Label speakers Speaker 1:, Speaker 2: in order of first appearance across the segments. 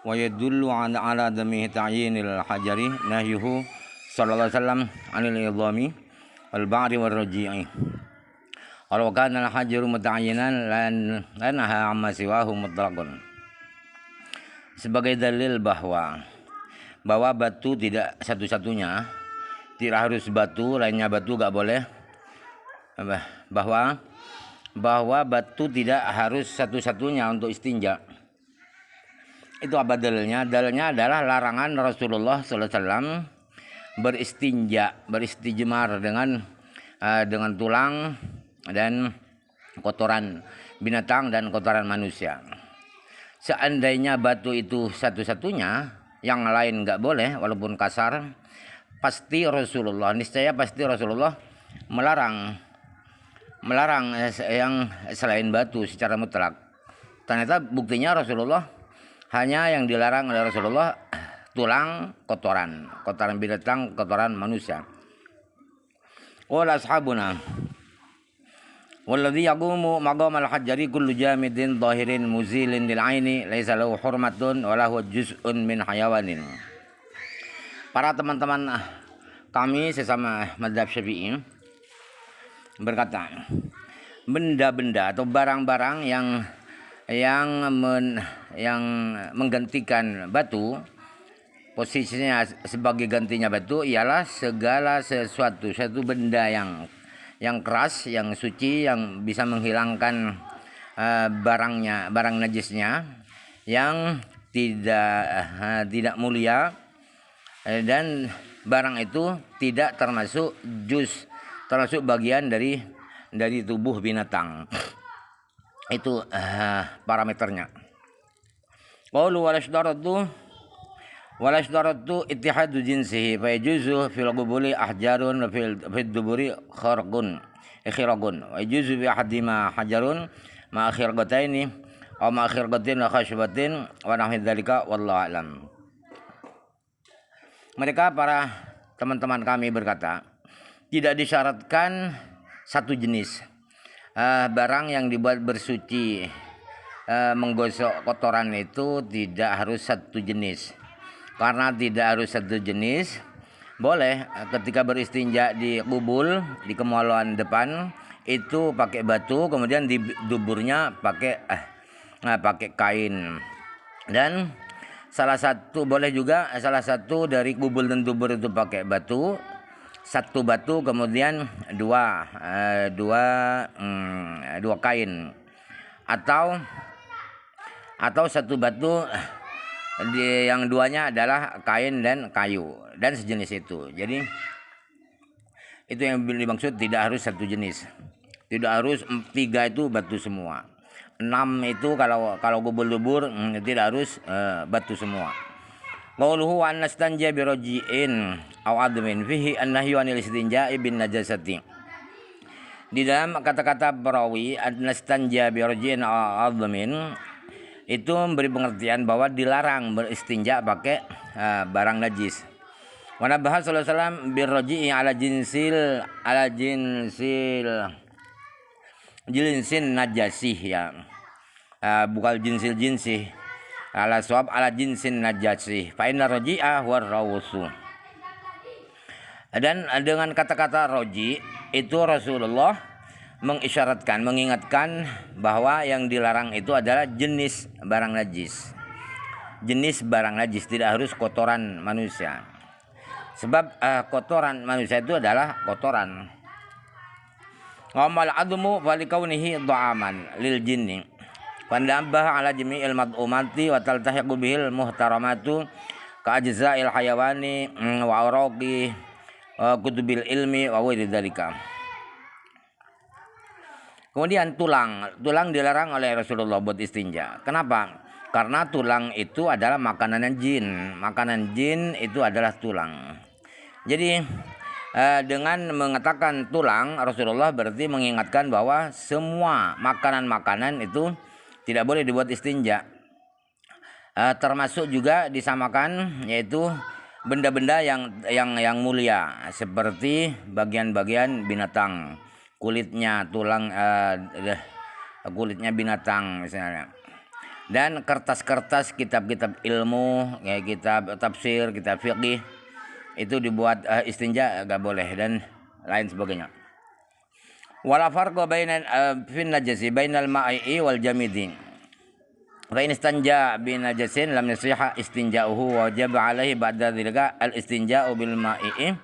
Speaker 1: wa yadullu ala dami ta'yinil hajari nahyuhu sallallahu alaihi wasallam anil idhami wal ba'ri war raji'i. Kalau kana al hajaru muta'ayyinan lanaha amma siwahu mutlaqan. Sebagai dalil bahwa batu tidak satu-satunya, tidak harus batu, lainnya batu gak boleh. Bahwa batu tidak harus satu-satunya untuk istinja. Itu apa dalilnya? Dalilnya adalah larangan Rasulullah SAW beristijmar dengan tulang dan kotoran binatang dan kotoran manusia. Seandainya batu itu satu-satunya, yang lain nggak boleh walaupun kasar, niscaya pasti Rasulullah melarang yang selain batu secara mutlak. Ternyata buktinya Rasulullah hanya yang dilarang oleh Rasulullah tulang, kotoran binatang, kotoran manusia. Qala ashabuna walladhi yaqumu maqam al-hajjari kullu jamidin zahirin muzilin lil aini laisa lahu hurmatun wa lahu juz'un min hayawanin. Para teman-teman kami sesama mazhab Syafi'i berkata, benda-benda atau barang-barang yang menggantikan batu, posisinya sebagai gantinya batu ialah segala sesuatu benda yang keras, yang suci, yang bisa menghilangkan barang najisnya, yang tidak mulia, dan barang itu tidak termasuk bagian dari tubuh binatang. Itu parameternya. Qalu wala syaratu ittihadu jinsihi fa yajuzu fil qubuli ahjarun wa fil duburi khiraqun wa yajuzu bi ahadima hajarun ma khirqataini aw ma khirqatin wa khashbatin wa nahwi dzalika wallahu alam. Mereka para teman-teman kami berkata, tidak disyaratkan satu jenis barang yang dibuat bersuci, menggosok kotoran itu tidak harus satu jenis. Karena tidak harus satu jenis, boleh ketika beristinja di kubul, di kemaluan depan itu pakai batu, kemudian di duburnya pakai kain. Dan salah satu dari kubul dan dubur itu pakai batu, satu batu kemudian dua kain, atau satu batu yang duanya adalah kain dan kayu dan sejenis itu. Jadi itu yang dimaksud tidak harus satu jenis, tidak harus 3 itu batu semua, 6 itu kalau kubul dubur tidak harus batu semua. Qauluhu an nastanja bi raji'in aw admin fihi an-nahyu anil istinja'i bin najasati. Di dalam kata-kata perawi an nastanja bi raji'in aw admin itu memberi pengertian bahwa dilarang beristinja pakai barang najis. Wa nabaha sallallahu alaihi wasallam birraji'i ala jinsin najasih, ya. Bukan jinsih ala suab ala jinsin najasih fa inna raji'a war rawsu. Dan dengan kata-kata roji itu Rasulullah mengingatkan bahwa yang dilarang itu adalah jenis barang najis, tidak harus kotoran manusia. Sebab kotoran manusia itu adalah kotoran. Qamal admu falikaunihi dha'aman lil jinni. Pandambah ala jami'il mad'umati wa taltahiqu bihil muhtaramatu ka ajza'il hayawani wa awraqi kutubil ilmi wa ghairi dzalika. Kemudian tulang dilarang oleh Rasulullah buat istinja. Kenapa? Karena tulang itu adalah makanan jin itu adalah tulang. Jadi dengan mengatakan tulang, Rasulullah berarti mengingatkan bahwa semua makanan itu tidak boleh dibuat istinja. Termasuk juga disamakan yaitu benda-benda yang mulia seperti bagian-bagian binatang. Kulitnya binatang misalnya. dan kertas-kertas kitab-kitab ilmu, kayak kitab tafsir, kitab fiqih, itu dibuat istinja gak boleh dan lain sebagainya. Wala farqa baina fin najasi bainal ma'i wal jamidi. Fa in istanja bi najasin lam yasiha istinja'uhu wajib alaihi ba'da dzalika al istinja'u bil ma'i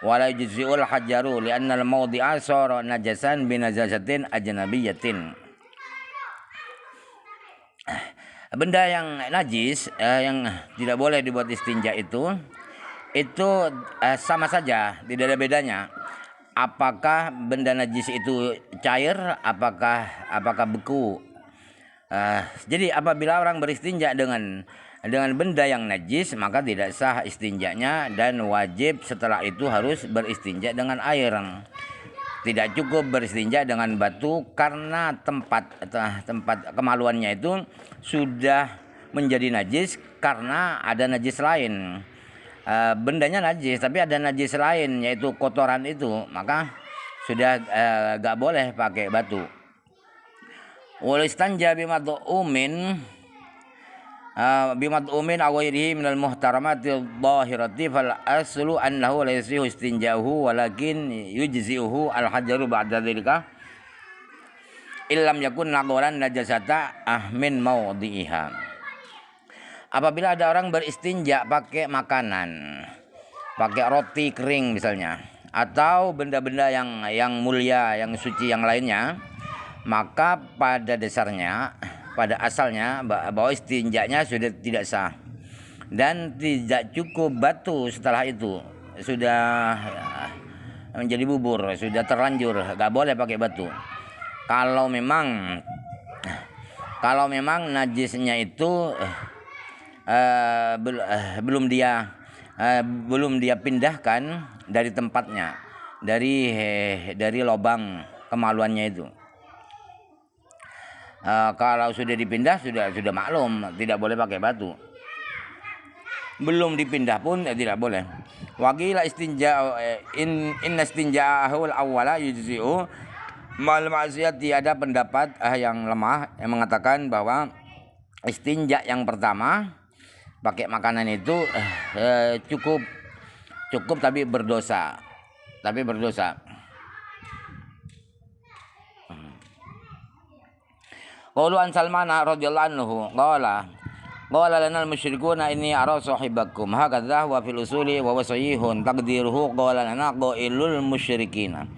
Speaker 1: wala yujzi'ul hajaru li'anna al mawdi'a sara najasan bi najasatin ajnabiyatin. Benda yang najis yang tidak boleh dibuat istinja itu sama saja, tidak ada bedanya. Apakah benda najis itu cair, apakah beku. Jadi apabila orang beristinja dengan benda yang najis, maka tidak sah istinjanya dan wajib setelah itu harus beristinja dengan air. Tidak cukup beristinja dengan batu karena tempat kemaluannya itu sudah menjadi najis karena ada najis lain. Bendanya najis tapi ada najis lain yaitu kotoran itu, maka sudah gak boleh pakai batu. Wal istanja bimad'umin aw ghairihi minal muhtaramati dhahirati fal aslu annahu la yasihu istinja'uhu walakin yujzi'uhu al hajaru ba'da dzalika illam yakun naqaran najasata min mawdi'iha. Apabila ada orang beristinja pakai makanan, pakai roti kering misalnya, atau benda-benda yang mulia, yang suci yang lainnya, maka pada dasarnya, pada asalnya bahwa istinjanya sudah tidak sah dan tidak cukup batu setelah itu, sudah menjadi bubur, sudah terlanjur, gak boleh pakai batu. Kalau memang najisnya itu belum dia pindahkan dari tempatnya, dari lubang kemaluannya itu. Kalau sudah dipindah sudah maklum tidak boleh pakai batu. Belum dipindah pun tidak boleh. Waqila istinja inna istinja'ahu al-awwala yujzi'u mal ma'siyati. Ada pendapat yang lemah yang mengatakan bahwa istinja yang pertama pakai makanan itu cukup tapi berdosa. Qaulu an Salman radhiyallahu anhu qala lana al-musyrikuna inni ara sahibakum hakadha wa fil usuli wa wasayihun taqdiruhu qala lana qailul musyrikina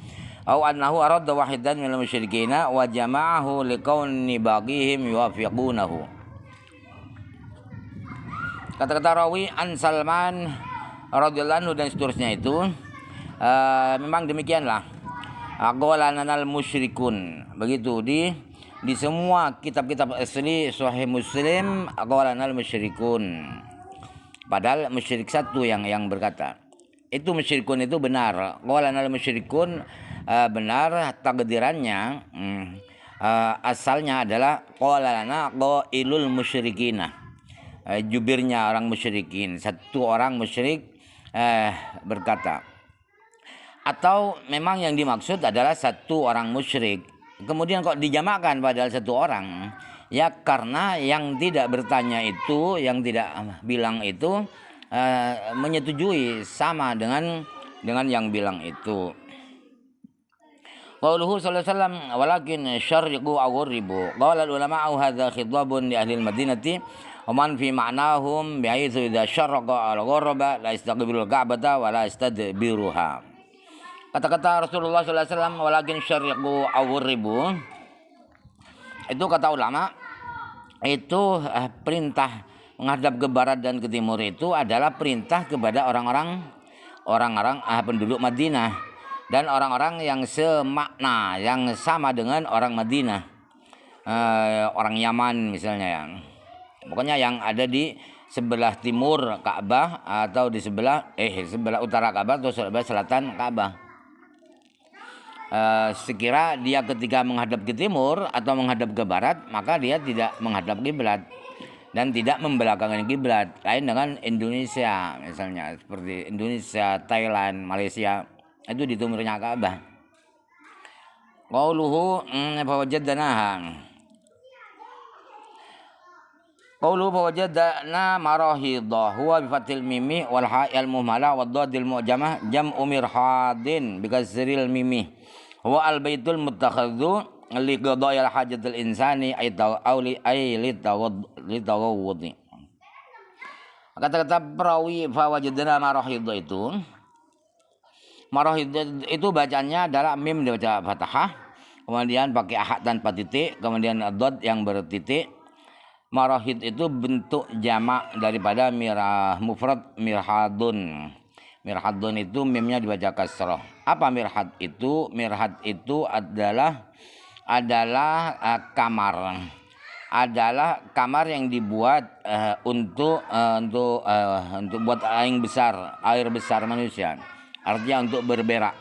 Speaker 1: aw annahu arada wahidan minal musyrikina wa jama'ahu liqauni baqihim yuwafiqunahu. Kata-kata rawi an Salman radhiyallahu anhu dan seterusnya itu memang demikianlah. Qala lana al-musyrikun, begitu di semua kitab-kitab asli Sahih Muslim aqwalanal musyrikun. Padahal musyrik satu yang berkata. Itu musyrikun itu benar. Aqwalanal musyrikun benar, takdirannya asalnya adalah qalana qailul musyrikina. Jubirnya orang musyrikin, satu orang musyrik berkata. Atau memang yang dimaksud adalah satu orang musyrik. Kemudian kok dijamakkan padahal satu orang? Ya karena yang tidak bertanya itu, yang tidak bilang itu menyetujui sama dengan yang bilang itu. Qauluhu sallallahu alaihi wasallam walakin syarriqu aw gharibu. Qala al-ulama'u hadza khidabun li ahli al-madinati wa man fi ma'nahum bi'aitsu idza syarraqa al-gharaba la yastaqbilul ka'bata wa la yastadbiruha. Kata-kata Rasulullah SAW walakin syarriqu awribu, itu kata ulama itu perintah menghadap ke barat dan ke timur itu adalah perintah kepada orang-orang penduduk Madinah dan orang-orang yang semakna, yang sama dengan orang Madinah, orang Yaman misalnya, yang pokoknya yang ada di sebelah timur Ka'bah atau di sebelah utara Ka'bah atau sebelah selatan Ka'bah. Sekira dia ketika menghadap ke timur atau menghadap ke barat, maka dia tidak menghadap kiblat dan tidak membelakangi kiblat. Lain dengan Indonesia misalnya, seperti Indonesia, Thailand, Malaysia, itu di timurnya Ka'bah. Qauluhu fawajadnaha Qaulu fawajadna marahidha huwa bi fathil mimi wal ha'il muhmala wad dadil mu'jamah jam'u mirhadin bi kasril mimi. Huwa al baitul muttakhadhu li qada'il hajatil insani ay tauli ay litawawudi. Kata-kata perawi fawajadna marahidha itu itu bacanya adalah mim dibaca fathah, kemudian pakai ahad tanpa titik, kemudian dot yang bertitik. Marahid itu bentuk jamak daripada mufrad mirhadun. Mirhadun itu mimnya dibaca kasrah. Apa mirhad itu? Mirhad itu adalah kamar. Adalah kamar yang dibuat untuk buat air besar manusia. Artinya untuk berberak.